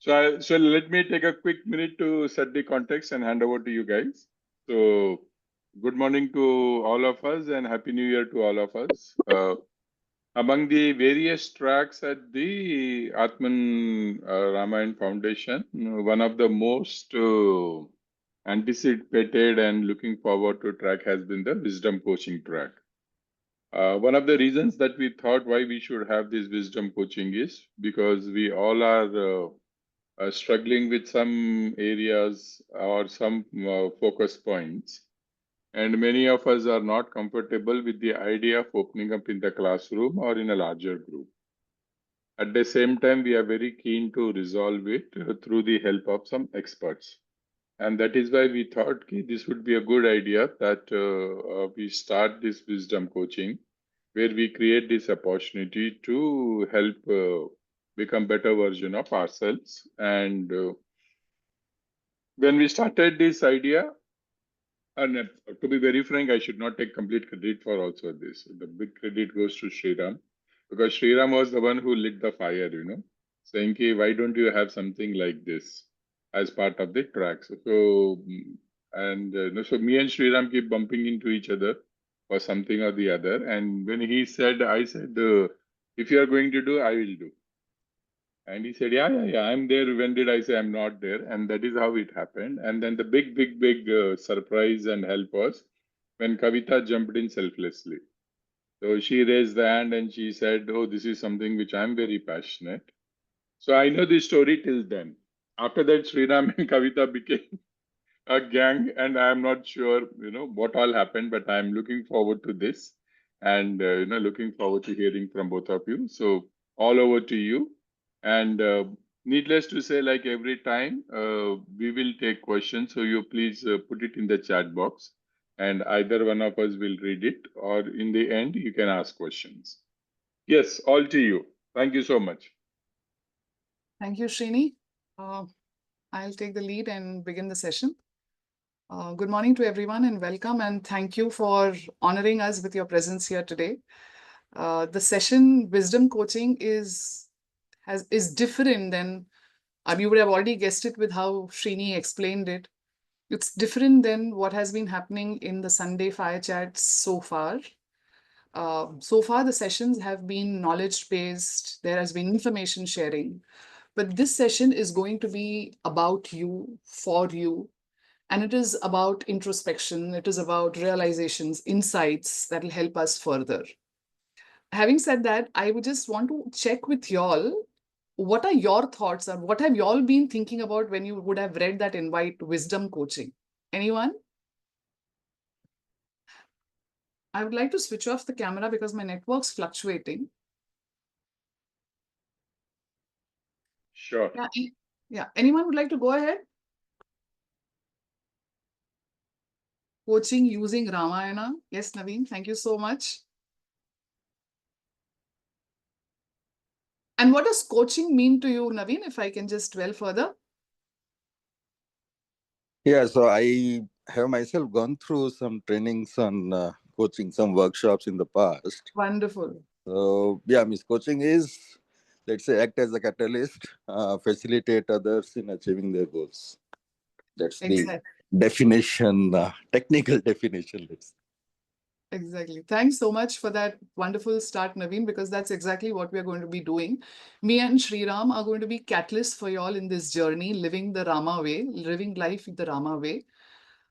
So let me take a quick minute to set the context and hand over to you guys. So good morning to all of us and Happy New Year to all of us. Among the various tracks at the Ātman Rāmāyaṇa Foundation, one of the most anticipated and looking forward to track has been the wisdom coaching track. One of the reasons that we thought why we should have this wisdom coaching is because we all are struggling with some areas or some focus points. And many of us are not comfortable with the idea of opening up in the classroom or in a larger group. At the same time, we are very keen to resolve it through the help of some experts. And that is why we thought this would be a good idea that we start this wisdom coaching, where we create this opportunity to help become better version of ourselves. And when we started this idea, and to be very frank, I should not take complete credit for also this. The big credit goes to Shiram, because Shiram was the one who lit the fire, saying, why don't you have something like this as part of the tracks? So, so me and Shiram keep bumping into each other for something or the other. And when he said, I said, if you are going to do, I will do. And he said, yeah, I'm there. When did I say I'm not there? And that is how it happened. And then the big surprise and help was when Kavita jumped in selflessly. So she raised the hand and she said, oh, this is something which I'm very passionate. So I know the story till then. After that, Shiram and Kavita became a gang, and I'm not sure, what all happened, but I'm looking forward to this and, looking forward to hearing from both of you. So all over to you. And needless to say, like every time, we will take questions. So you please put it in the chat box and either one of us will read it, or in the end, you can ask questions. Yes, all to you. Thank you so much. Thank you, Srini. I'll take the lead and begin the session. Good morning to everyone and welcome, and thank you for honoring us with your presence here today. The session Wisdom Coaching is different than, you would have already guessed it with how Srini explained it. It's different than what has been happening in the Sunday fire chats so far. So far, the sessions have been knowledge-based. There has been information sharing. But this session is going to be about you, for you, and it is about introspection. It is about realizations, insights that will help us further. Having said that, I would just want to check with y'all, what are your thoughts, or what have y'all been thinking about when you would have read that invite, Wisdom Coaching? Anyone? I would like to switch off the camera because my network's fluctuating. Sure. Yeah. Anyone would like to go ahead? Coaching using Ramayana. Yes, Naveen, thank you so much. And what does coaching mean to you, Naveen, if I can just dwell further? Yeah, so I have myself gone through some trainings on coaching, some workshops in the past. Wonderful. So, yeah, Miss Coaching is, let's say, act as a catalyst, facilitate others in achieving their goals. That's the definition, technical definition, let's say. Exactly. Thanks so much for that wonderful start, Naveen, because that's exactly what we're going to be doing. Me and Shiram are going to be catalysts for y'all in this journey, living the Rama way, living life the Rama way.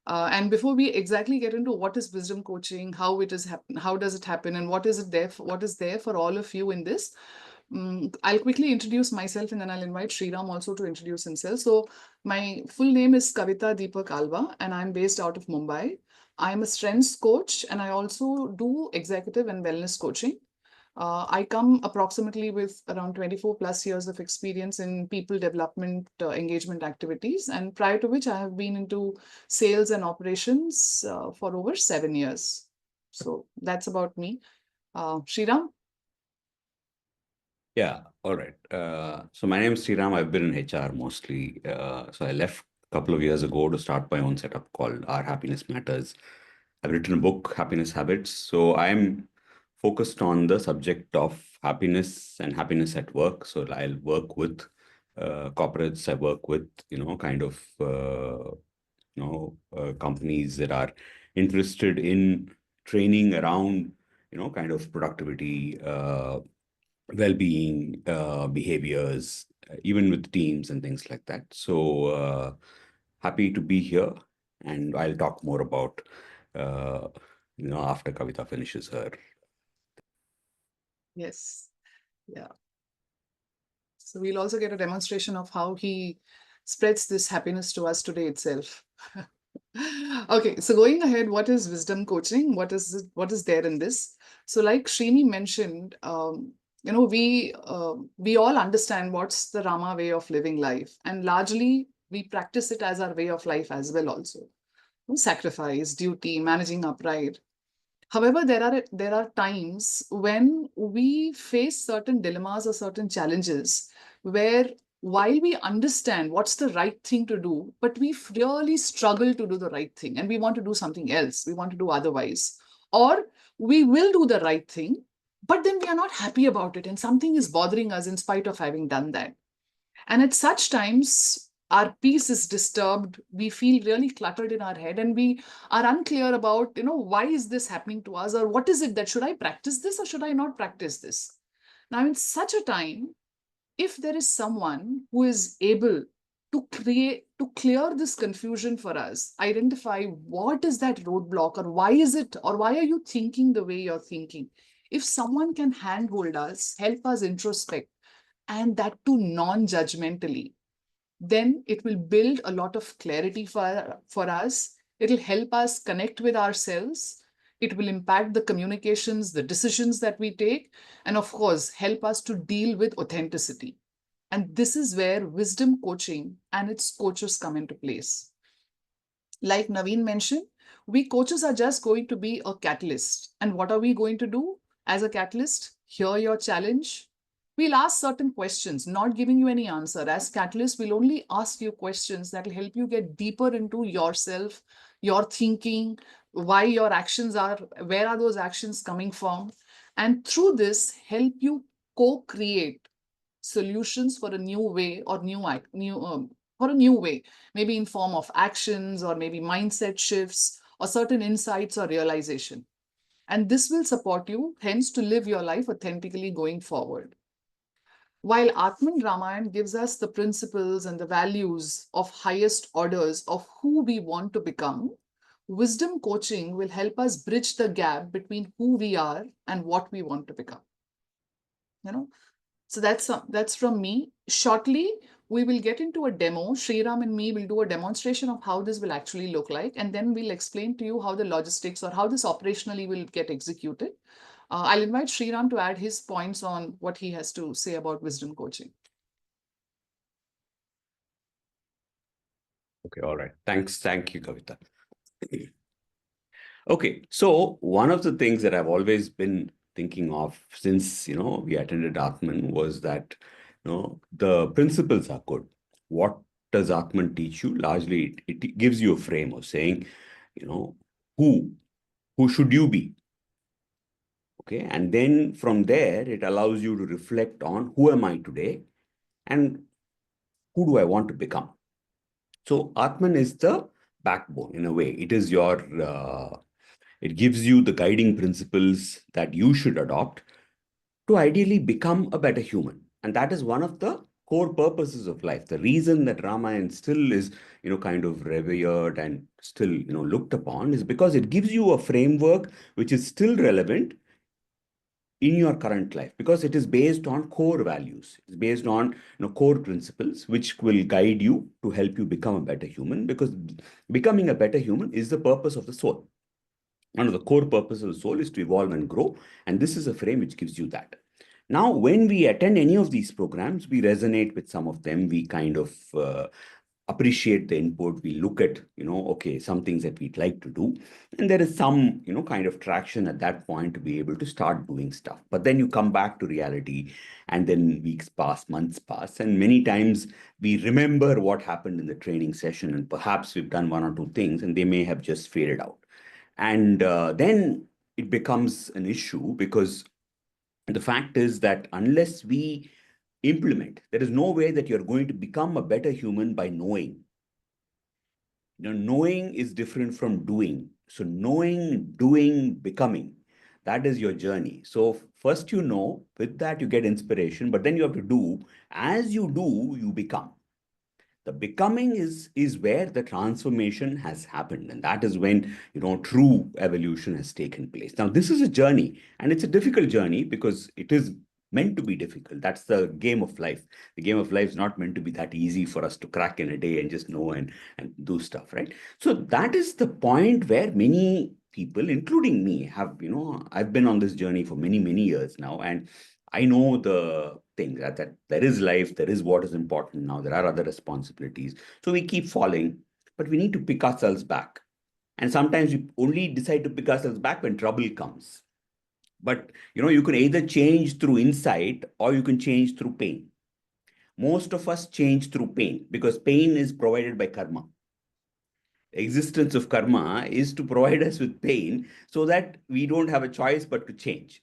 And before we exactly get into what is wisdom coaching, how it is happen, how does it happen, and what is there for all of you in this, I'll quickly introduce myself and then I'll invite Shiram also to introduce himself. So my full name is Kavita Deepak Alva, and I'm based out of Mumbai. I'm a strengths coach, and I also do executive and wellness coaching. I come approximately with around 24 plus years of experience in people development engagement activities. And prior to which I have been into sales and operations for over 7 years. So that's about me. Shiram? Yeah, all right. So my name is Shiram. I've been in HR mostly. So I left a couple of years ago to start my own setup called Our Happiness Matters. I've written a book, Happiness Habits. So I'm focused on the subject of happiness and happiness at work. So I'll work with corporates I work with, companies that are interested in training around, productivity, well-being, behaviors, even with teams and things like that. So happy to be here, and I'll talk more about, after Kavita finishes her. Yes. Yeah. So we'll also get a demonstration of how he spreads this happiness to us today itself. Okay, so going ahead, what is wisdom coaching? What is there in this? So like Srini mentioned, we all understand what's the Rama way of living life, and largely we practice it as our way of life as well also. Sacrifice, duty, managing our pride. However, there are times when we face certain dilemmas or certain challenges where, while we understand what's the right thing to do, but we really struggle to do the right thing and we want to do something else. We want to do otherwise. Or we will do the right thing, but then we are not happy about it and something is bothering us in spite of having done that. And at such times, our peace is disturbed. We feel really cluttered in our head and we are unclear about, why is this happening to us, or what is it that should I practice this or should I not practice this? Now, in such a time, if there is someone who is able to clear this confusion for us, identify what is that roadblock, or why is it, or why are you thinking the way you're thinking? If someone can handhold us, help us introspect, and that too non-judgmentally, then it will build a lot of clarity for us. It'll help us connect with ourselves. It will impact the communications, the decisions that we take, and of course, help us to deal with authenticity. And this is where wisdom coaching and its coaches come into place. Like Naveen mentioned, we coaches are just going to be a catalyst. And what are we going to do as a catalyst? Hear your challenge. We'll ask certain questions, not giving you any answer. As catalyst, we'll only ask you questions that will help you get deeper into yourself, your thinking, why your actions are, where are those actions coming from? And through this, help you co-create solutions for a new way, or for a new way, maybe in form of actions or maybe mindset shifts or certain insights or realization. And this will support you, hence, to live your life authentically going forward. While Ātman Rāmāyaṇa gives us the principles and the values of highest orders of who we want to become, wisdom coaching will help us bridge the gap between who we are and what we want to become. So that's from me. Shortly, we will get into a demo. Shiram and me will do a demonstration of how this will actually look like, and then we'll explain to you how the logistics or how this operationally will get executed. I'll invite Shiram to add his points on what he has to say about wisdom coaching. Okay, all right. Thanks. Thank you, Kavita. Okay, so one of the things that I've always been thinking of since, we attended Ātman was that, the principles are good. What does Ātman teach you? Largely, it gives you a frame of saying, who should you be? Okay, and then from there, it allows you to reflect on who am I today and who do I want to become? So Ātman is the backbone in a way. It is it gives you the guiding principles that you should adopt to ideally become a better human. And that is one of the core purposes of life. The reason that Ramayana still is, kind of revered and still, looked upon is because it gives you a framework which is still relevant in your current life, because it is based on core values. It's based on core principles which will guide you to help you become a better human, because becoming a better human is the purpose of the soul. One of the core purposes of the soul is to evolve and grow, and this is a frame which gives you that. Now, when we attend any of these programs, we resonate with some of them. We kind of appreciate the input. We look at, okay, some things that we'd like to do. And there is some, kind of traction at that point to be able to start doing stuff. But then you come back to reality, and then weeks pass, months pass. And many times we remember what happened in the training session, and perhaps we've done one or two things and they may have just faded out. And then it becomes an issue, because the fact is that unless we implement. There is no way that you're going to become a better human by knowing. Knowing is different from doing. So knowing, doing, becoming, that is your journey. So first you know, with that you get inspiration, but then you have to do. As you do, you become. The becoming is where the transformation has happened, and that is when true evolution has taken place. Now this is a journey, and it's a difficult journey because it is meant to be difficult. That's the game of life. The game of life is not meant to be that easy for us to crack in a day and just know and do stuff, right? So that is the point where many people, including me, have I've been on this journey for many years now, and I know the thing that there is life, there is what is important now, there are other responsibilities. So we keep falling, but we need to pick ourselves back. And sometimes we only decide to pick ourselves back when trouble comes. But you can either change through insight or you can change through pain. Most of us change through pain because pain is provided by karma. The existence of karma is to provide us with pain so that we don't have a choice but to change.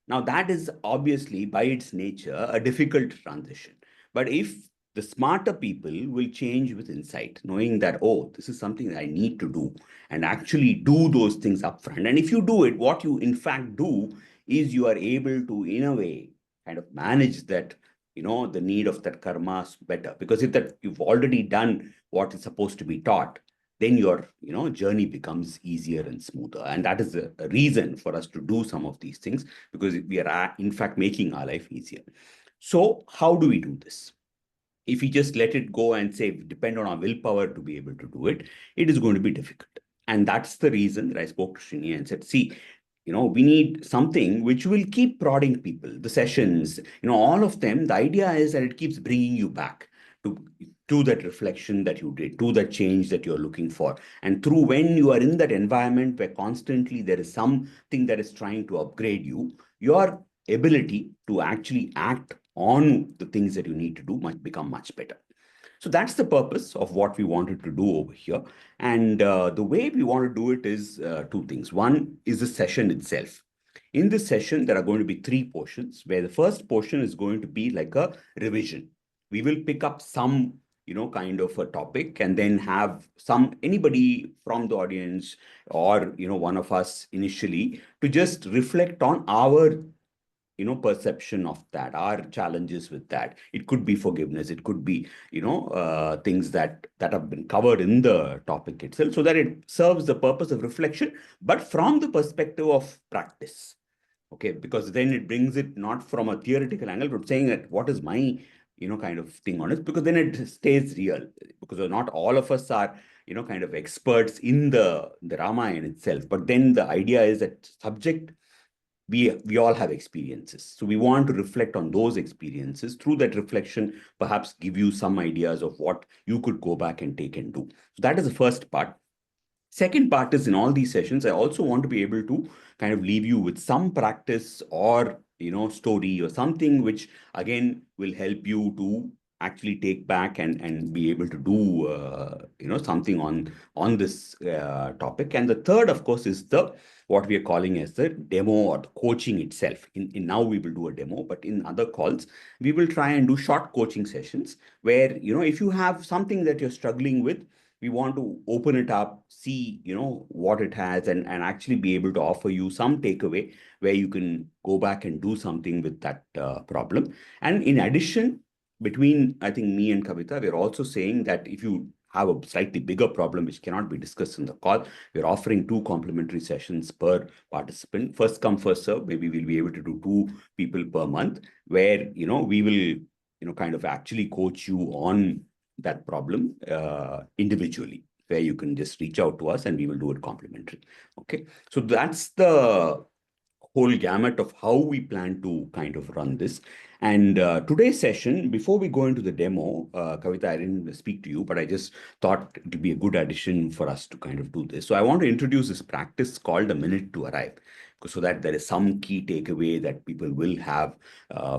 Now, that is obviously by its nature a difficult transition. But if the smarter people will change with insight, knowing that, oh, this is something that I need to do, and actually do those things upfront. And if you do it, what you in fact do is you are able to, in a way, kind of manage that, the need of that karma better. Because if that you've already done what is supposed to be taught, then your journey becomes easier and smoother. And that is a reason for us to do some of these things, because we are in fact making our life easier. So how do we do this? If we just let it go and say depend on our willpower to be able to do it, it is going to be difficult. And that's the reason that I spoke to Srini and said, see, we need something which will keep prodding people. The sessions, all of them, the idea is that it keeps bringing you back to that reflection that you did, to that change that you're looking for. And through when you are in that environment where constantly there is something that is trying to upgrade you, your ability to actually act on the things that you need to do might become much better. So that's the purpose of what we wanted to do over here. And the way we want to do it is two things. One is the session itself. In this session, there are going to be 3 portions, where the first portion is going to be like a revision. We will pick up some kind of a topic and then have anybody from the audience or one of us initially to just reflect on our perception of that, our challenges with that. It could be forgiveness, it could be things that have been covered in the topic itself, so that it serves the purpose of reflection, but from the perspective of practice. Okay, because then it brings it not from a theoretical angle, but saying that what is my kind of thing on it, because then it stays real, because not all of us are kind of experts in the Ramayana itself. But then the idea is that subject, we all have experiences. So we want to reflect on those experiences. Through that reflection, perhaps give you some ideas of what you could go back and take and do. So that is the first part. Second part is, in all these sessions, I also want to be able to kind of leave you with some practice or story or something which again will help you to actually take back and be able to do something on this topic. And the third, of course, is the what we are calling as the demo or the coaching itself. In now we will do a demo, but in other calls we will try and do short coaching sessions where if you have something that you're struggling with, we want to open it up, see what it has, and actually be able to offer you some takeaway where you can go back and do something with that problem. And in addition, between I think me and Kavita, we're also saying that if you have a slightly bigger problem which cannot be discussed in the call, we're offering 2 complimentary sessions per participant. First come, first serve. Maybe we'll be able to do 2 people per month, where we will kind of actually coach you on that problem individually, where you can just reach out to us and we will do it complimentary. Okay, so that's the whole gamut of how we plan to kind of run this. And today's session, before we go into the demo, Kavita, I didn't speak to you, but I just thought it would be a good addition for us to kind of do this. So I want to introduce this practice called a minute to arrive, so that there is some key takeaway that people will have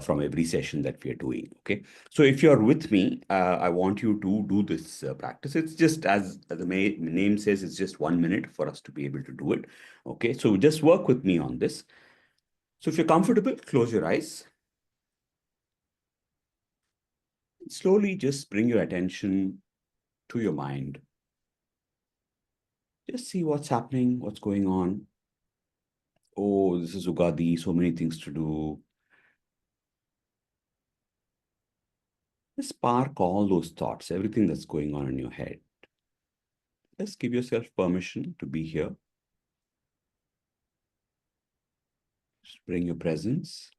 from every session that we are doing. Okay, so if you're with me, I want you to do this practice. It's just as the name says, it's just 1 minute for us to be able to do it. Okay, so just work with me on this. So if you're comfortable, close your eyes. Slowly just bring your attention to your mind. Just see what's happening, what's going on. Oh, this is Ugadi, so many things to do. Just park all those thoughts, everything that's going on in your head. Just give yourself permission to be here. Just bring your presence.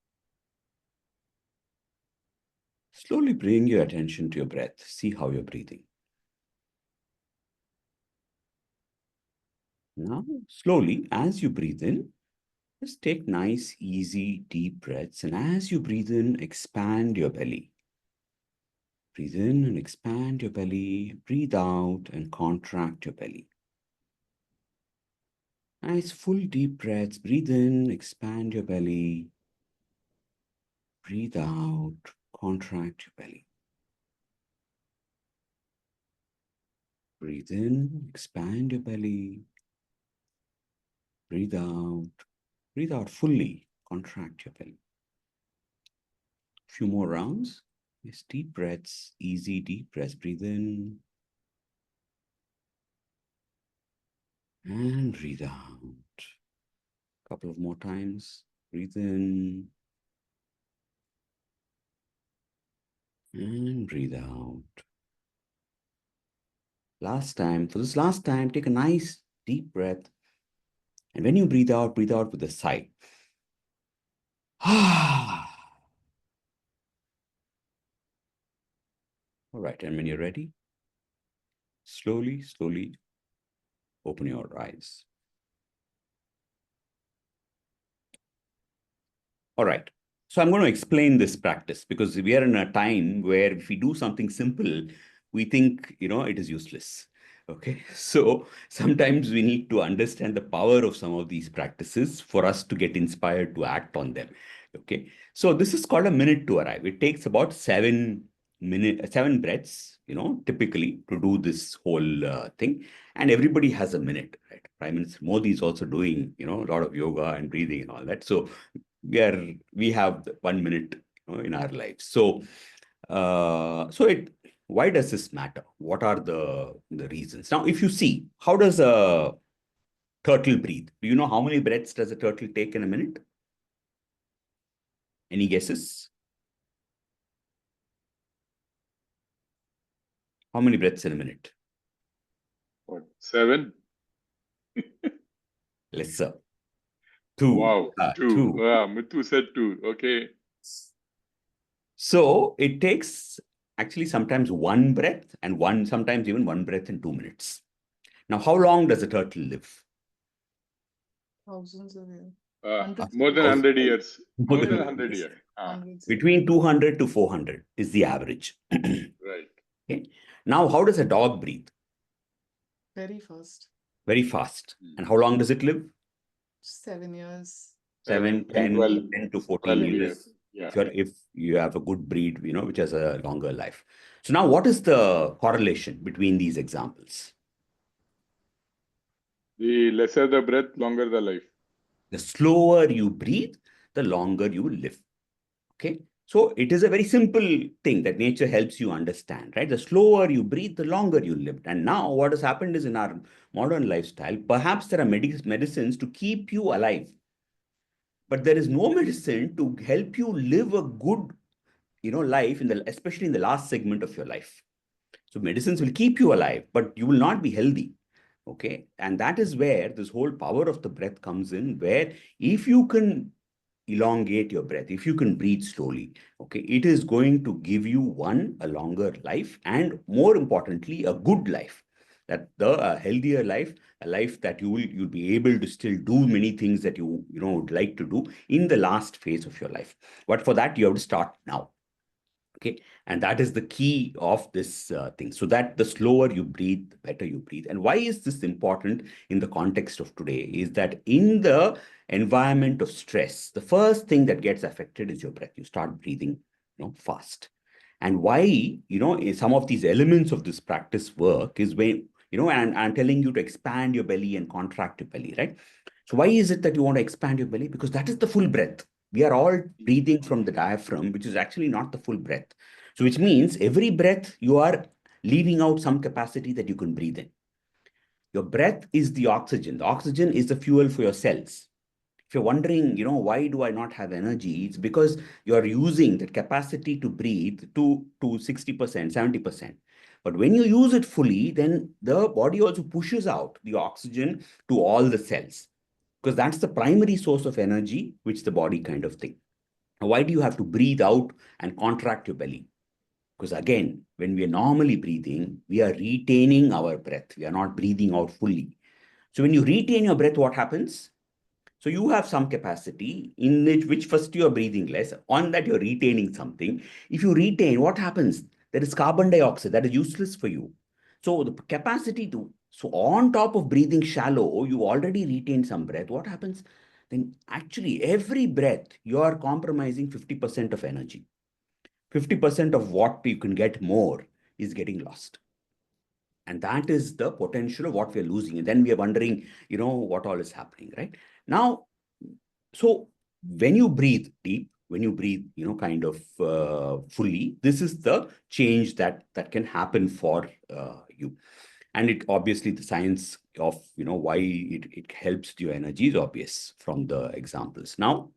Slowly bring your attention to your breath. See how you're breathing. Now, slowly, as you breathe in, just take nice, easy, deep breaths. And as you breathe in, expand your belly. Breathe in and expand your belly. Breathe out and contract your belly. Nice, full, deep breaths. Breathe in, expand your belly. Breathe out, contract your belly. Breathe in, expand your belly. Breathe out fully, contract your belly. Few more rounds. Yes, deep breaths, easy deep breaths. Breathe in and breathe out. Couple of more times. Breathe in and breathe out. For this last time, take a nice deep breath. And when you breathe out with a sigh. All right, and when you're ready, slowly open your eyes. All right. So I'm going to explain this practice because we are in a time where if we do something simple, we think, it is useless. Okay. So sometimes we need to understand the power of some of these practices for us to get inspired to act on them. Okay. So this is called a minute to arrive. It takes about 7 breaths, typically to do this whole thing. And everybody has a minute, right? Prime Minister Modi is also doing, a lot of yoga and breathing and all that. So we have 1 minute, in our lives. So, why does this matter? What are the reasons? Now, if you see, how does a turtle breathe? Do you know how many breaths does a turtle take in a minute? Any guesses? How many breaths in a minute? What, 7? Lesser. 2. Wow, 2. 2. Muthu said 2. Okay. So it takes actually sometimes 1 breath and sometimes even 1 breath in 2 minutes. Now, how long does a turtle live? Thousands of years. More than 100 years. More More than than 100 years. Hundreds. Between 200 to 400 is the average. Right. Okay. Now, how does a dog breathe? Very fast. Very fast. And how long does it live? 7 years. 7, 10, 12, 10 to 14 12 years. years. Yeah. If you have a good breed, which has a longer life. So now what is the correlation between these examples? The lesser the breath, longer the life. The slower you breathe, the longer you will live. Okay. So it is a very simple thing that nature helps you understand, right? The slower you breathe, the longer you live. And now what has happened is in our modern lifestyle, perhaps there are medicines to keep you alive. But there is no medicine to help you live a good, life especially in the last segment of your life. So medicines will keep you alive, but you will not be healthy. Okay. And that is where this whole power of the breath comes in, where if you can elongate your breath, if you can breathe slowly, okay, it is going to give you a longer life, and more importantly, a good life. That a healthier life, a life that you'll be able to still do many things that you would like to do in the last phase of your life. But for that, you have to start now. Okay. And that is the key of this thing. So that the slower you breathe, the better you breathe. And why is this important in the context of today is that in the environment of stress, the first thing that gets affected is your breath. You start breathing, fast. And why, some of these elements of this practice work is when, and I'm telling you to expand your belly and contract your belly, right? So why is it that you want to expand your belly? Because that is the full breath. We are all breathing from the diaphragm, which is actually not the full breath. So which means every breath you are leaving out some capacity that you can breathe in. Your breath is the oxygen. The oxygen is the fuel for your cells. If you're wondering, why do I not have energy? It's because you're using that capacity to breathe to 60%, 70%. But when you use it fully, then the body also pushes out the oxygen to all the cells, because that's the primary source of energy, which the body kind of thing. Why do you have to breathe out and contract your belly? Because again, when we are normally breathing, we are retaining our breath. We are not breathing out fully. So when you retain your breath, what happens? So you have some capacity in which first you are breathing less. On that, you're retaining something. If you retain, what happens? There is carbon dioxide that is useless for you. So the capacity so on top of breathing shallow, you already retain some breath. What happens? Then actually every breath, you are compromising 50% of energy. 50% of what you can get more is getting lost. And that is the potential of what we're losing. And then we are wondering, what all is happening, right? Now, so when you breathe deep, when you breathe, kind of fully, this is the change that can happen for you. And it obviously the science of, why it helps your energy is obvious from the examples. Now,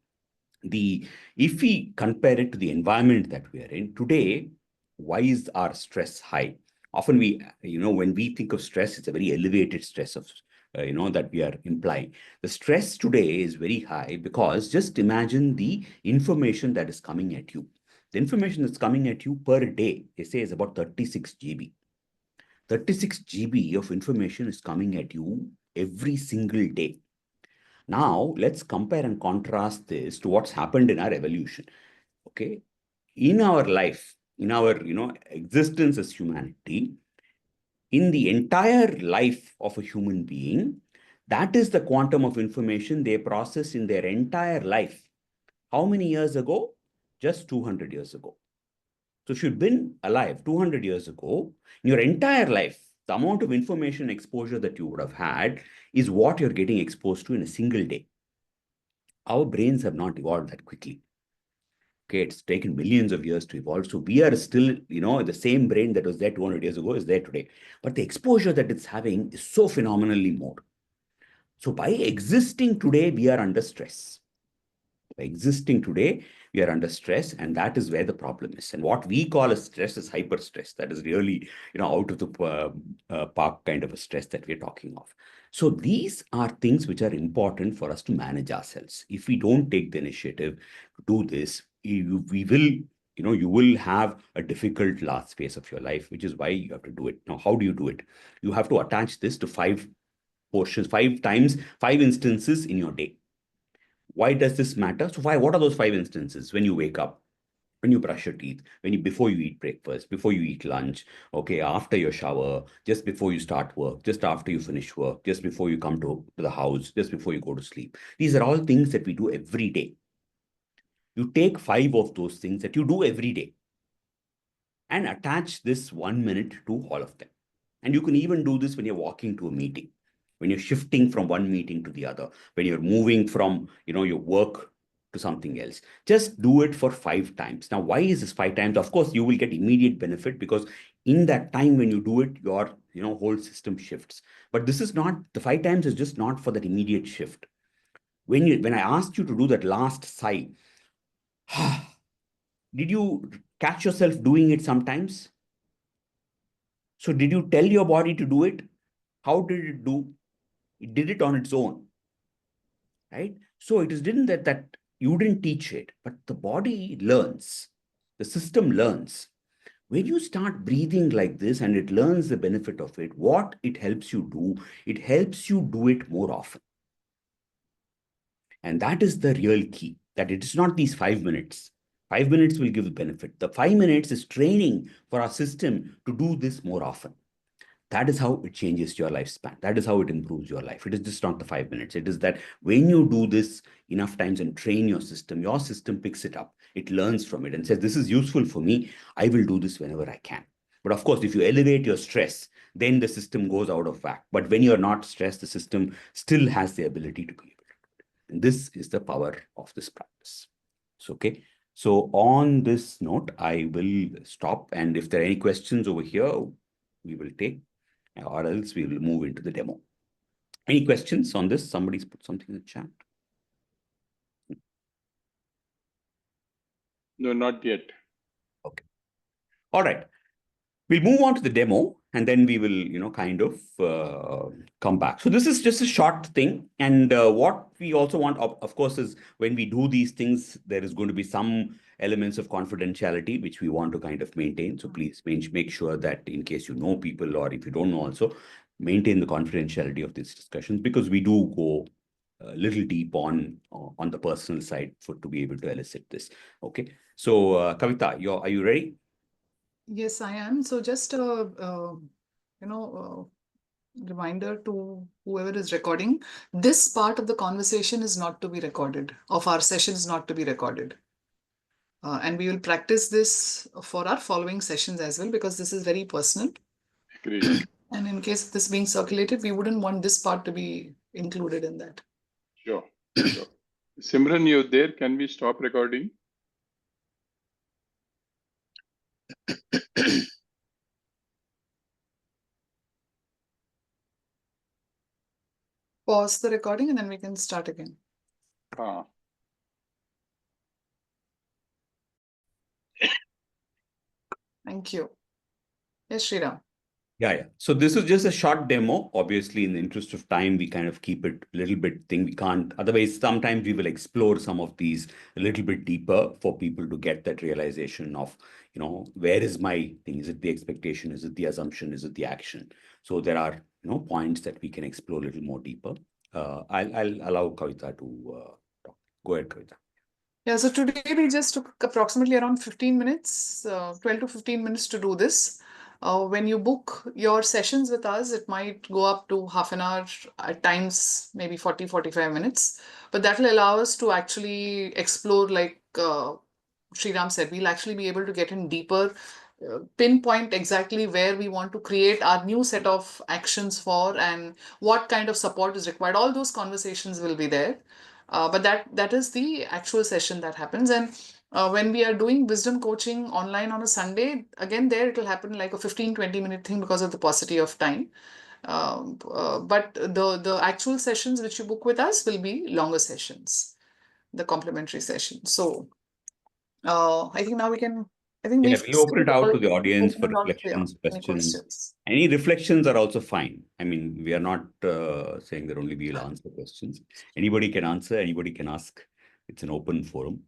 if we compare it to the environment that we are in today, why is our stress high? Often when we think of stress, it's a very elevated stress of, that we are implying. The stress today is very high because just imagine the information that is coming at you. The information that's coming at you per day, they say, is about 36 GB. 36 GB of information is coming at you every single day. Now, let's compare and contrast this to what's happened in our evolution. Okay. In our life, in our, existence as humanity, in the entire life of a human being, that is the quantum of information they process in their entire life. How many years ago? Just 200 years ago. So if you've been alive 200 years ago, in your entire life, the amount of information exposure that you would have had is what you're getting exposed to in a single day. Our brains have not evolved that quickly. Okay, it's taken millions of years to evolve. So we are still, the same brain that was there 200 years ago is there today. But the exposure that it's having is so phenomenally more. So by existing today, we are under stress. By existing today, we are under stress, and that is where the problem is. And what we call as stress is hyper stress. That is really, out of the park kind of a stress that we're talking of. So these are things which are important for us to manage ourselves. If we don't take the initiative to do this, you will have a difficult last phase of your life, which is why you have to do it. Now, how do you do it? You have to attach this to 5 portions, 5 times, 5 instances in your day. Why does this matter? So what are those 5 instances? When you wake up, when you brush your teeth, before you eat breakfast, before you eat lunch, okay, after your shower, just before you start work, just after you finish work, just before you come to the house, just before you go to sleep. These are all things that we do every day. You take 5 of those things that you do every day and attach this 1 minute to all of them. And you can even do this when you're walking to a meeting, when you're shifting from one meeting to the other, when you're moving from, your work to something else. Just do it for 5 times. Now, why is this 5 times? Of course, you will get immediate benefit because in that time when you do it, your, whole system shifts. But this is not, the 5 times is just not for that immediate shift. When I asked you to do that last sigh, did you catch yourself doing it sometimes? So did you tell your body to do it? How did it do? It did it on its own, right? So it is didn't that you didn't teach it, but the body learns. The system learns. When you start breathing like this and it learns the benefit of it, what it helps you do, it helps you do it more often. And that is the real key, that it is not these 5 minutes. 5 minutes will give the benefit. The 5 minutes is training for our system to do this more often. That is how it changes your lifespan. That is how it improves your life. It is just not the 5 minutes. It is that when you do this enough times and train your system picks it up. It learns from it and says, this is useful for me. I will do this whenever I can. But of course, if you elevate your stress, then the system goes out of whack. But when you're not stressed, the system still has the ability to be able to do it. And this is the power of this practice. So, okay. So on this note, I will stop. And if there are any questions over here, we will take, or else we will move into the demo. Any questions on this? Somebody's put something in the chat. No, not yet. Okay. All right. We'll move on to the demo, and then we will, kind of come back. So this is just a short thing. And what we also want, of course, is when we do these things, there is going to be some elements of confidentiality, which we want to kind of maintain. So please make sure that in case you know people, or if you don't know also, maintain the confidentiality of these discussions, because we do go a little deep on the personal side to be able to elicit this. Okay. So Kavita, are you ready? Yes, I am. So just a reminder to whoever is recording, this part of the conversation is not to be recorded, of our session is not to be recorded. And we will practice this for our following sessions as well, because this is very personal. Agreed. And in case of this being circulated, we wouldn't want this part to be included in that. Sure. Sure. Simran, you're there. Can we stop recording? Pause the recording and then we can start again. Thank you. Yes, Shiram. Yeah. So this is just a short demo. Obviously, in the interest of time, we kind of keep it a little bit thing. We can't, otherwise, sometimes we will explore some of these a little bit deeper for people to get that realization of, where is my thing? Is it the expectation? Is it the assumption? Is it the action? So there are, points that we can explore a little more deeper. I'll allow Kavita to talk. Go ahead, Kavita. Yeah, so today we just took approximately around 15 minutes, 12 to 15 minutes to do this. When you book your sessions with us, it might go up to half an hour, at times maybe 40, 45 minutes. But that will allow us to actually explore, like Shiram said, we'll actually be able to get in deeper, pinpoint exactly where we want to create our new set of actions for and what kind of support is required. All those conversations will be there. But that is the actual session that happens. And when we are doing wisdom coaching online on a Sunday, again, there it will happen like a 15-20 minute thing because of the paucity of time. But the actual sessions which you book with us will be longer sessions, the complimentary sessions. So I think now we can, we'll open it out to the audience for reflections, any questions. questions. Any reflections are also fine. I mean, we are not saying that only we will answer questions. Anybody can answer, anybody can ask. It's an open forum.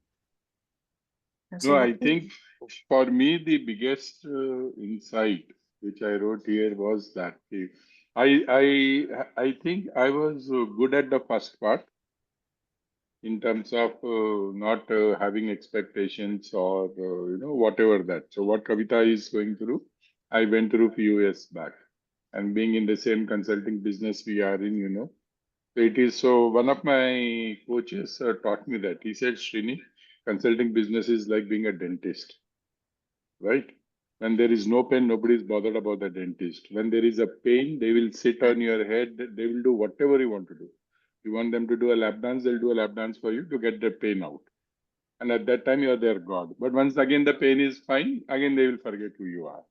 No, I think for me, the biggest insight which I wrote here was that I think I was good at the first part in terms of not having expectations or whatever that. So what Kavita is going through, I went through a few years back, and being in the same consulting business we are in. So it is so. One of my coaches taught me that. He said, Srini, consulting business is like being a dentist, right? When there is no pain, nobody is bothered about the dentist. When there is a pain, they will sit on your head. They will do whatever you want to do. You want them to do a lap dance, they'll do a lap dance for you to get the pain out. And at that time, you're their God. But once again the pain is fine, again they will forget who you are.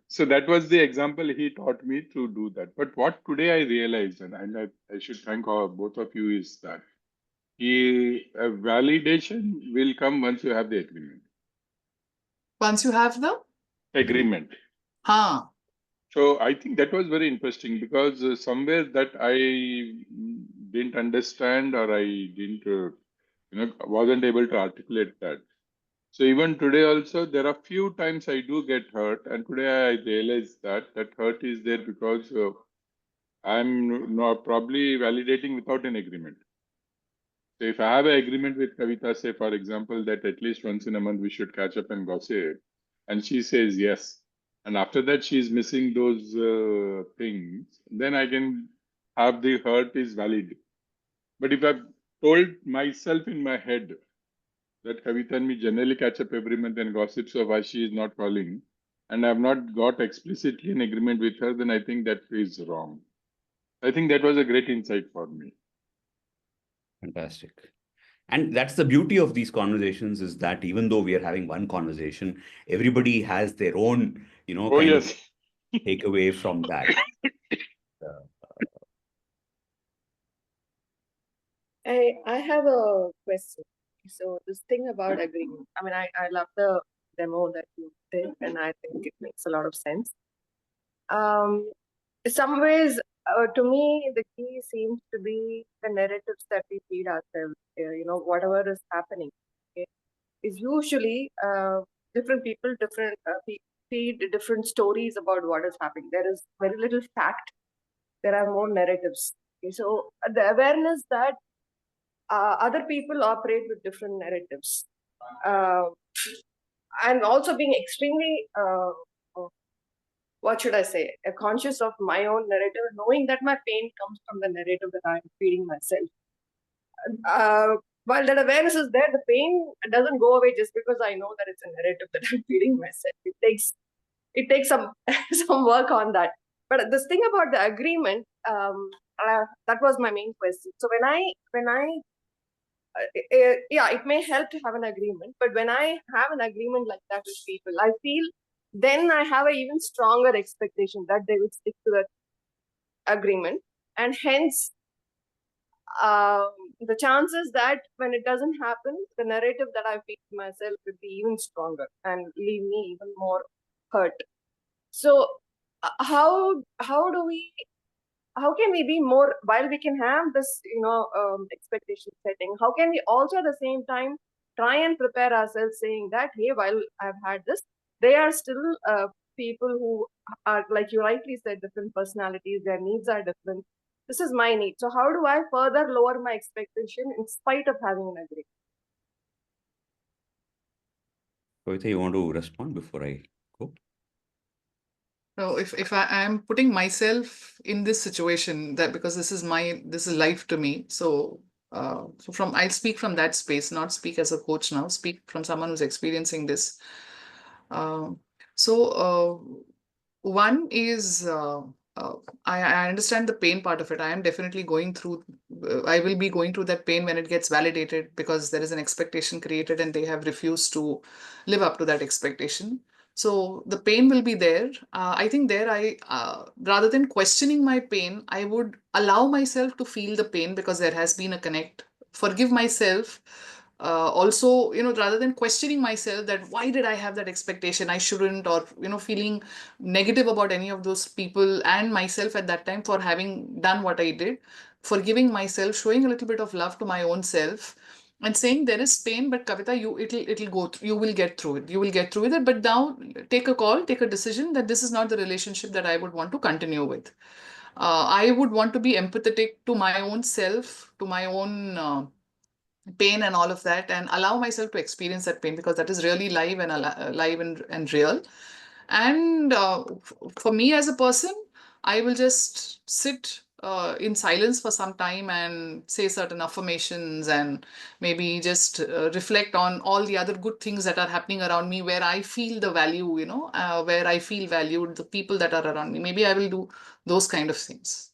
So that was the example he taught me to do that. But what today I realized, and I should thank both of you, is that a validation will come once you have the agreement. Once you have the Agreement. So I think that was very interesting because somewhere that I didn't understand or I didn't, wasn't able to articulate that. So even today also, there are few times I do get hurt, and today I realize that hurt is there because I'm not probably validating without an agreement. So if I have an agreement with Kavita, say for example, that at least once in a month we should catch up and gossip, and she says yes, and after that she's missing those things, then I can have the hurt is valid. But if I've told myself in my head that Kavita and me generally catch up every month and gossip, so why she is not calling, and I've not got explicitly an agreement with her, then I think that is wrong. I think that was a great insight for me. Fantastic. And that's the beauty of these conversations, is that even though we are having one conversation, everybody has their own, Oh, kind of yes. takeaway from that. I have a question. So this thing about agreement, I mean, I love the demo that you did, and I think it makes a lot of sense. In some ways, to me, the key seems to be the narratives that we feed ourselves. Whatever is happening, okay, is usually different people, feed different stories about what is happening. There is very little fact. There are more narratives. Okay, so the awareness that other people operate with different narratives, and also being extremely what should I say, conscious of my own narrative, knowing that my pain comes from the narrative that I'm feeding myself. While that awareness is there, the pain doesn't go away just because I know that it's a narrative that I'm feeding myself. It takes some some work on that. But this thing about the agreement, that was my main question. So when I yeah, it may help to have an agreement, but when I have an agreement like that with people, I feel then I have an even stronger expectation that they will stick to that agreement, and hence the chances that when it doesn't happen, the narrative that I feed myself will be even stronger and leave me even more hurt. So how can we be more, while we can have this expectation setting, how can we also at the same time try and prepare ourselves, saying that, hey, while I've had this, they are still people who are, like you rightly said, different personalities, their needs are different. This is my need, so how do I further lower my expectation in spite of having an agreement? Kavita, you want to respond before I go? No, if I am putting myself in this situation, that because this is life to me. So I'll speak from that space, not speak as a coach now, speak from someone who's experiencing this. Um, one is I understand the pain part of it. I am definitely going through. I will be going through that pain when it gets validated because there is an expectation created and they have refused to live up to that expectation. So the pain will be there. I think there rather than questioning my pain, I would allow myself to feel the pain because there has been a connect. Forgive myself. Also, rather than questioning myself that why did I have that expectation, I shouldn't, or feeling negative about any of those people and myself at that time for having done what I did, forgiving myself, showing a little bit of love to my own self, and saying there is pain, but Kavita, it'll go through, you will get through it, you will get through with it. But now take a call, take a decision that this is not the relationship that I would want to continue with. I would want to be empathetic to my own self, to my own pain and all of that, and allow myself to experience that pain because that is really live and alive and real. And for me as a person, I will just sit in silence for some time and say certain affirmations and maybe just reflect on all the other good things that are happening around me where I feel the value, where I feel valued, the people that are around me. Maybe I will do those kind of things.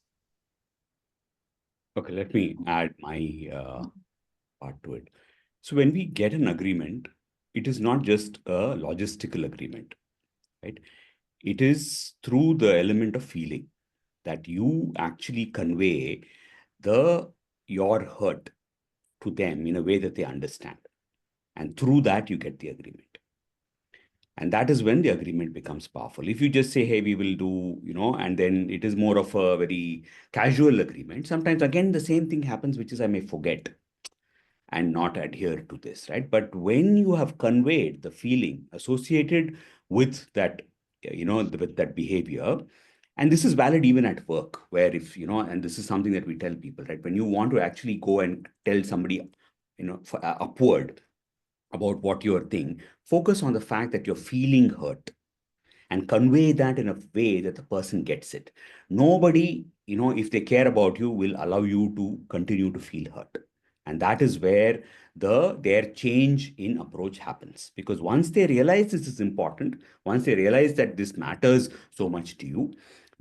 Okay, let me add my part to it. So when we get an agreement, it is not just a logistical agreement, right? It is through the element of feeling that you actually convey your hurt to them in a way that they understand. And through that, you get the agreement. And that is when the agreement becomes powerful. If you just say, hey, we will do, and then it is more of a very casual agreement. Sometimes, again, the same thing happens, which is I may forget and not adhere to this, right? But when you have conveyed the feeling associated with that, with that behavior, and this is valid even at work, where if, and this is something that we tell people, right? When you want to actually go and tell somebody, upward about what you're thinking, focus on the fact that you're feeling hurt and convey that in a way that the person gets it. Nobody, if they care about you, will allow you to continue to feel hurt. And that is where their change in approach happens. Because once they realize this is important, once they realize that this matters so much to you,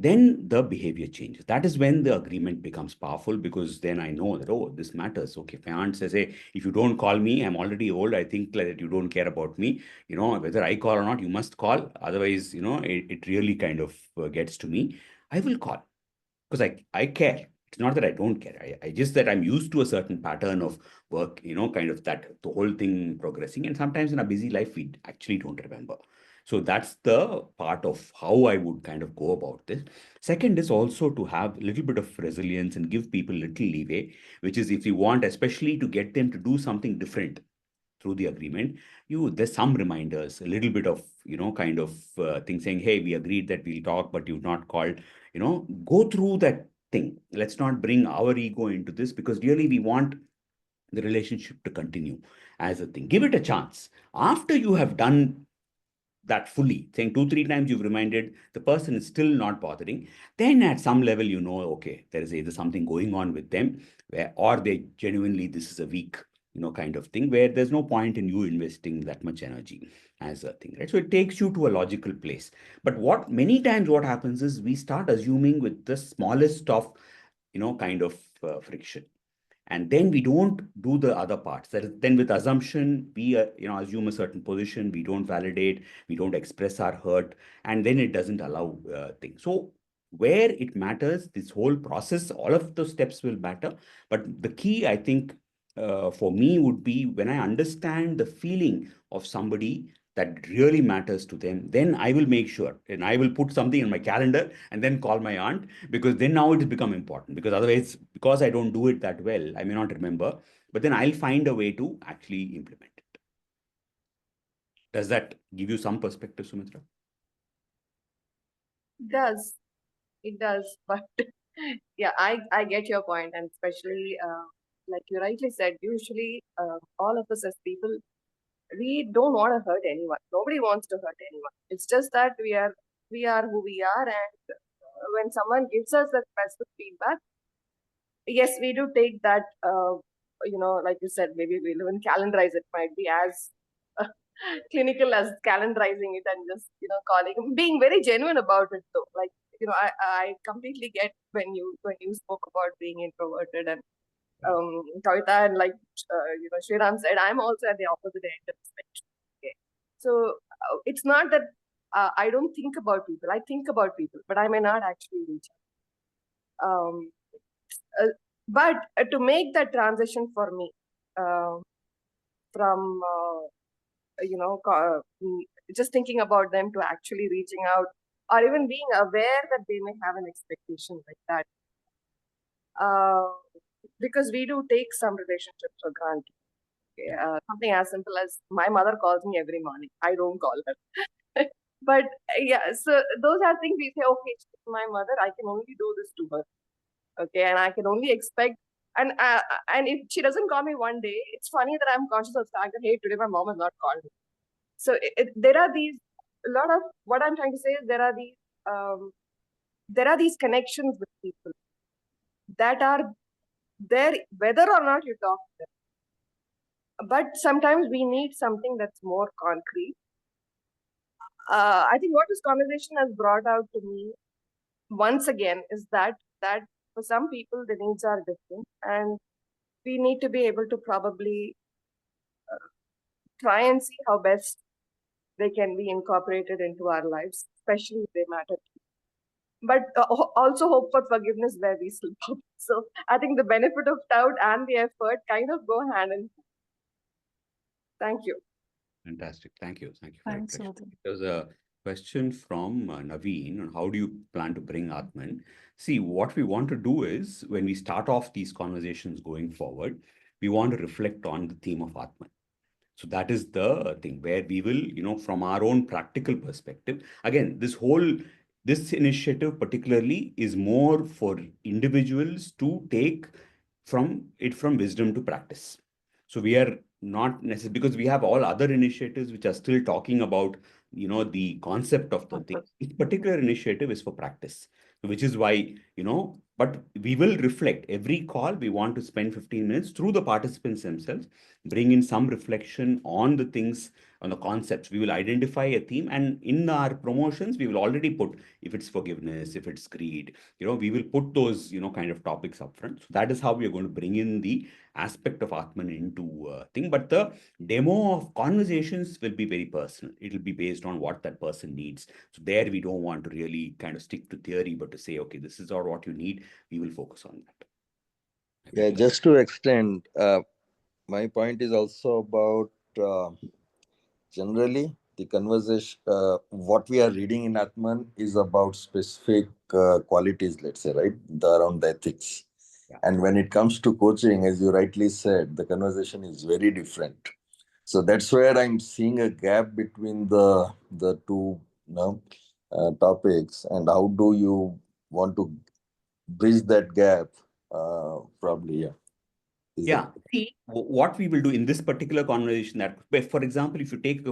then the behavior changes. That is when the agreement becomes powerful, because then I know that, oh, this matters. Okay, if my aunt says, hey, if you don't call me, I'm already old, I think like that you don't care about me, whether I call or not, you must call. Otherwise, it really kind of gets to me. I will call because I care. It's not that I don't care. I just that I'm used to a certain pattern of work, kind of that the whole thing progressing. And sometimes in a busy life, we actually don't remember. So that's the part of how I would kind of go about this. Second is also to have a little bit of resilience and give people little leeway, which is if you want, especially to get them to do something different through the agreement, there's some reminders, a little bit of, kind of thing saying, hey, we agreed that we'll talk, but you've not called, go through that thing. Let's not bring our ego into this, because really we want the relationship to continue as a thing. Give it a chance. After you have done that fully, saying 2-3 times you've reminded, the person is still not bothering, then at some level, okay, there is either something going on with them, or they genuinely, this is a weak, kind of thing, where there's no point in you investing that much energy as a thing, right? So it takes you to a logical place. But many times what happens is we start assuming with the smallest of, kind of friction. And then we don't do the other parts. That is, then with assumption, we assume a certain position, we don't validate, we don't express our hurt, and then it doesn't allow things. So where it matters, this whole process, all of those steps will matter. But the key, I think, for me would be when I understand the feeling of somebody that really matters to them, then I will make sure, and I will put something in my calendar and then call my aunt, because then now it has become important. Because otherwise, because I don't do it that well, I may not remember, but then I'll find a way to actually implement it. Does that give you some perspective, Sumitra? It does, but yeah, I get your point, and especially like you rightly said, usually all of us as people, we don't want to hurt anyone. Nobody wants to hurt anyone. It's just that we are who we are, and when someone gives us that specific feedback, yes, we do take that. Like you said, maybe we'll even calendarize it. Might be as clinical as calendarizing it and just calling, being very genuine about it though. Like I completely get when you spoke about being introverted, and Kavita, and like Shiram said, I'm also at the opposite end of the spectrum. Okay, so it's not that I don't think about people. I think about people, but I may not actually reach out. But to make that transition for me from just thinking about them to actually reaching out, or even being aware that they may have an expectation like that, because we do take some relationships for granted. Okay? Something as simple as my mother calls me every morning. I don't call her. But yeah, so those are things we say, okay, she's my mother, I can only do this to her. Okay, and I can only expect, and if she doesn't call me one day, it's funny that I'm conscious of the fact that, hey, today my mom has not called me. So there are these, a lot of, what I'm trying to say is there are these connections with people that are there whether or not you talk to them. But sometimes we need something that's more concrete. I think what this conversation has brought out to me once again is that for some people the needs are different, and we need to be able to probably try and see how best they can be incorporated into our lives, especially if they matter. But also hope for forgiveness where we slip up. So I think the benefit of doubt and the effort kind of go hand in hand. Thank you. Fantastic. Thank you. Thank you for Thanks, reflection. Ātman. There's a question from Naveen on how do you plan to bring Ātman? See, what we want to do is when we start off these conversations going forward, we want to reflect on the theme of Ātman. So that is the thing where we will, from our own practical perspective, again, this initiative particularly is more for individuals to take from wisdom to practice. So we are not necessarily, because we have all other initiatives which are still talking about, the concept of the thing. This particular initiative is for practice. which is why, but we will reflect every call. We want to spend 15 minutes through the participants themselves, bring in some reflection on the things, on the concepts. We will identify a theme, and in our promotions, we will already put, if it's forgiveness, if it's greed, we will put those, kind of topics up front. So that is how we are going to bring in the aspect of Ātman into thing. But the demo of conversations will be very personal. It will be based on what that person needs. So there we don't want to really kind of stick to theory, but to say, okay, this is all what you need. We will focus on that. Yeah, just to extend, my point is also about generally the conversation. What we are reading in Ātman is about specific qualities, let's say, right? Around the ethics. Yeah. And when it comes to coaching, as you rightly said, the conversation is very different. So that's where I'm seeing a gap between the two topics, and how do you want to bridge that gap? Probably, yeah. Yeah. See, what we will do in this particular conversation, that, for example, if you take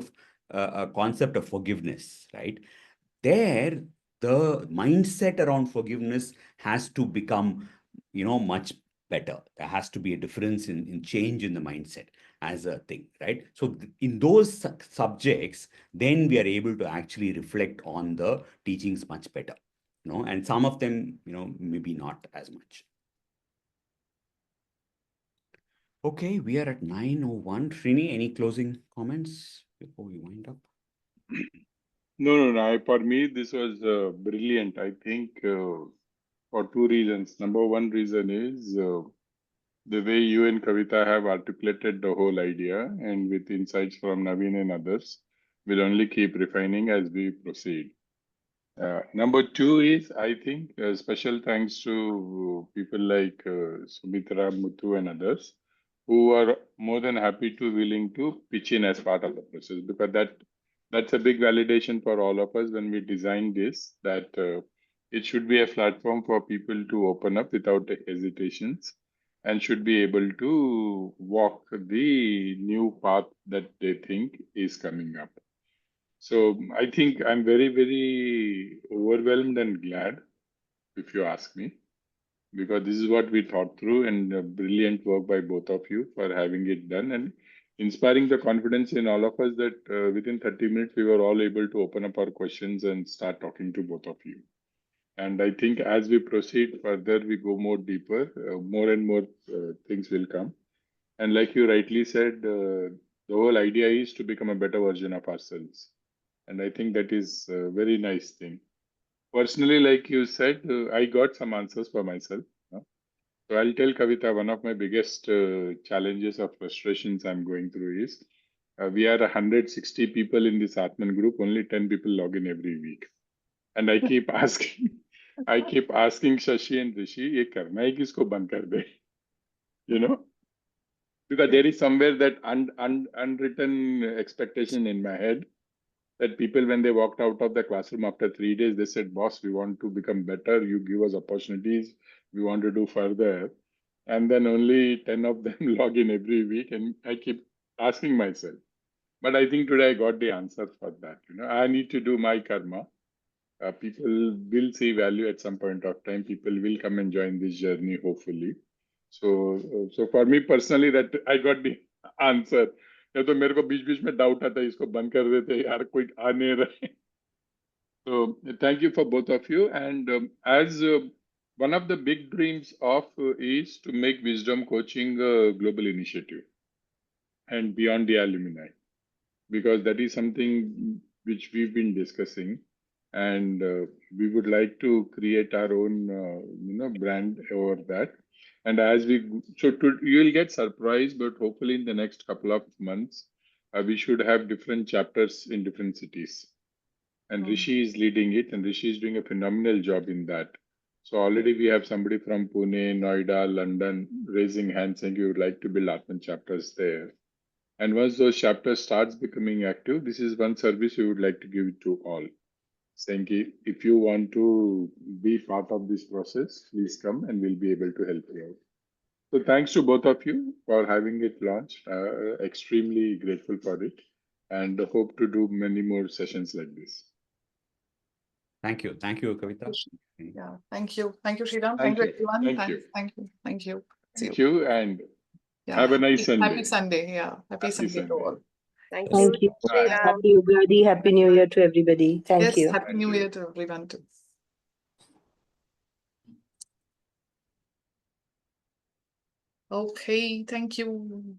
a concept of forgiveness, right? There, the mindset around forgiveness has to become, much better. There has to be a difference in change in the mindset as a thing, right? So in those subjects, then we are able to actually reflect on the teachings much better, and some of them, maybe not as much. Okay, we are at 9:01. Srini, any closing comments before we wind up? No. For me, this was brilliant. I think for two reasons. Number one reason is the way you and Kavita have articulated the whole idea, and with insights from Naveen and others, will only keep refining as we proceed. Number two is, I think, special thanks to people like Sumitra, Muthu, and others who are more than happy to willing to pitch in as part of the process, because that's a big validation for all of us when we design this, that it should be a platform for people to open up without hesitations and should be able to walk the new path that they think is coming up. So I think I'm very, very overwhelmed and glad, if you ask me, because this is what we thought through, and brilliant work by both of you for having it done and inspiring the confidence in all of us that within 30 minutes we were all able to open up our questions and start talking to both of you. And I think as we proceed further, we go more deeper, more and more things will come. And like you rightly said, the whole idea is to become a better version of ourselves. And I think that is a very nice thing. Personally, like you said, I got some answers for myself. So I'll tell Kavita, one of my biggest challenges or frustrations I'm going through is we are 160 people in this Ātman group, only 10 people log in every week. And I keep asking, Shashi and Rishi, ye karna hai kisko band kar de? Because there is somewhere that unwritten expectation in my head that people, when they walked out of the classroom after 3 days, they said, boss, we want to become better. You give us opportunities. We want to do further. And then only 10 of them log in every week. And I keep asking myself, but I think today I got the answer for that. I need to do my karma. People will see value at some point of time. People will come and join this journey, hopefully. So for me personally, that I got the answer. या तो मेरे को बीच-बीच में doubt आता है, इसको बंद कर देते यार, कोई आ नहीं रहा. So thank you for both of you. And as one of the big dreams of is to make wisdom coaching a global initiative and beyond the alumni, because that is something which we've been discussing, and we would like to create our own brand over that. And as you will get surprised, but hopefully in the next couple of months we should have different chapters in different cities, and Rishi is leading it, and Rishi is doing a phenomenal job in that. So already we have somebody from Pune, Noida, London raising hands saying you would like to build Ātman chapters there. And once those chapters starts becoming active, this is one service we would like to give to all. Saying if you want to be part of this process, please come and we'll be able to help you out. So thanks to both of you for having it launched. Extremely grateful for it, and hope to do many more sessions like this. Thank you. Thank you, Kavita. Yeah, thank you. Thank you, Shiram. Thank Thank you, you. everyone. Thank you. Thank you. Thank you. See Thank you, and Yeah. have a nice Sunday. Happy Sunday. Yeah. Happy Sunday to Sunday. all. Thank Thank you. you. Shri Bye. Ram. Happy Ugadi, Happy New Year to everybody. Thank Yes, you. Happy Thank New you. Year to everyone too. Okay, thank you.